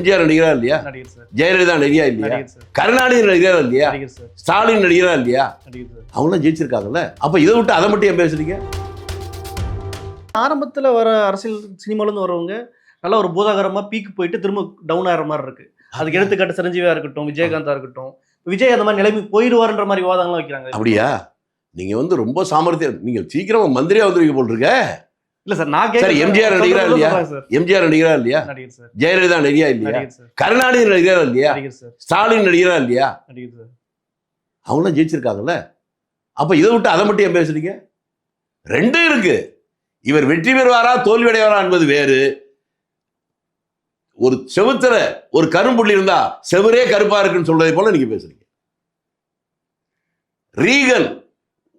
எம்ஜிஆர் நடிகரா இல்லையா? ஜெயலலிதா நடிகரா இல்லையா? கருணாநிதி நடிகரா இல்லையா? ஸ்டாலின் நடிகரா இல்லையா? அவங்களாம் ஜெயிச்சிருக்காங்கல்ல. அப்ப இதை விட்டு அதை மட்டும் ஏன் பேசுறீங்க? ஆரம்பத்துல வர அரசியல் சினிமால இருந்து வரவங்க நல்லா ஒரு பூதாகரமா பீக் போயிட்டு திரும்ப டவுன் ஆகிற மாதிரி இருக்கு. அதுக்கு எடுத்துக்காட்டு சிரஞ்சீவியா இருக்கட்டும், விஜயகாந்தா இருக்கட்டும். விஜய் அந்த மாதிரி நிலைமை போயிடுவார்ன்ற மாதிரி விவாதங்கள்லாம் வைக்கிறாங்க. அப்படியா? நீங்க ரொம்ப சாமர்த்தியம். நீங்க சீக்கிரமா மந்திரியா வந்துருவீங்க போல் இருக்க. இல்ல சார், நான் கேட்கிறேன். எம்ஜிஆர் நடிகரா இல்லையா? எம்ஜிஆர் நடிகரா இல்லையா? ஜெயலலிதா நடிகரா இல்லையா? கருணாநிதி நடிகரா இல்லையா? ஸ்டாலின் நடிகரா இல்லையா? அவங்களாம் ஜெயிச்சிருக்காங்கல்ல. அப்ப இதை விட்டு அதை மட்டும் ஏன் பேசுறீங்க? ரெண்டும் இருக்கு. இவர் வெற்றி பெறுவாரா தோல்வி அடைவாரா என்பது வேறு. ஒரு செவுத்துல ஒரு கரும்புள்ளி இருந்தா செவரே கருப்பா இருக்குன்னு சொல்றதை போல நீங்க பேசுறீங்க. ரீகன்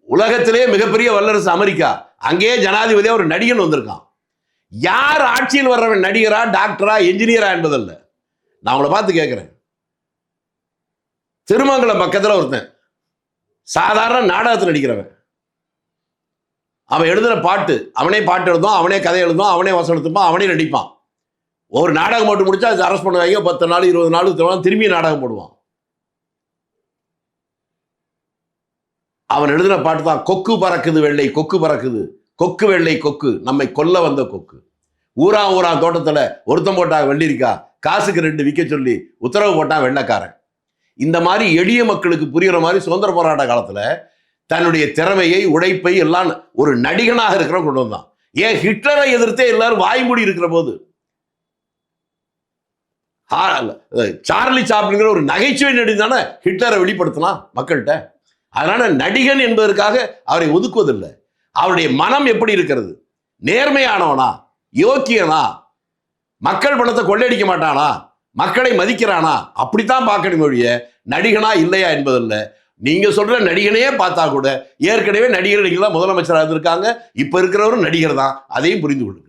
உலகத்திலே மிகப்பெரிய வல்லரசு அமெரிக்கா, அங்கேயே ஜனாதிபதியா ஒரு நடிகன் வந்திருக்கான். யார் ஆட்சியில் வர்றவன் நடிகரா, டாக்டரா, என்ஜினியரா என்பதல்ல. நான் உங்களை பார்த்து கேட்கிறேன். திருமங்கலம் பக்கத்துல ஒருத்தன் சாதாரண நாடகத்தில் நடிக்கிறவன். அவன் எழுதுன பாட்டு, அவனே பாட்டு எழுதும், அவனே கதை எழுதும், அவனே வசனம் எடுத்துப்பான், அவனே நடிப்பான். ஒரு நாடகம் போட்டு முடிச்சா அது அரெஸ்ட் பண்ணுவாங்க. 10 நாள் 20 நாள் திரும்பி நாடகம் போடுவான். அவன் எழுதின பாட்டு தான் கொக்கு பறக்குது வெள்ளை கொக்கு பறக்குது, கொக்கு வெள்ளை கொக்கு நம்மை கொல்ல வந்த கொக்கு. ஊரா தோட்டத்துல ஒருத்தம் போட்டா வெள்ளிரிக்கா, காசுக்கு 2 விற்க சொல்லி உத்தரவு போட்டான் வெள்ளைக்காரன். இந்த மாதிரி எளிய மக்களுக்கு புரியுற மாதிரி சுதந்திர போராட்ட காலத்துல தன்னுடைய திறமையை, உழைப்பை எல்லாம் ஒரு நடிகனாக இருக்கிற கொண்டு வந்தான். ஏன் ஹிட்லரை எதிர்த்தே எல்லாரும் வாய்மூடி இருக்கிற போது சார்லி சாப்ளின்ங்கிற ஒரு நகைச்சுவை நடிகன் தானே ஹிட்லரை வெளிப்படுத்தலாம் மக்கள்கிட்ட. அதனால நடிகன் என்பதற்காக அவரை ஒதுக்குவதில்லை. அவருடைய மனம் எப்படி இருக்கிறது? நேர்மையானவனா, யோக்கியனா, மக்கள் பணத்தை கொள்ளையடிக்க மாட்டானா, மக்களை மதிக்கிறானா, அப்படித்தான் பார்க்கணும் ஒழிய நடிகனா இல்லையா என்பதில்லை. நீங்க சொல்ற நடிகனையே பார்த்தா கூட ஏற்கனவே நடிகர்கள் முதலமைச்சராக இருந்திருக்காங்க. இப்ப இருக்கிறவரும் நடிகர் தான். அதையும் புரிந்து கொள்ளுங்க.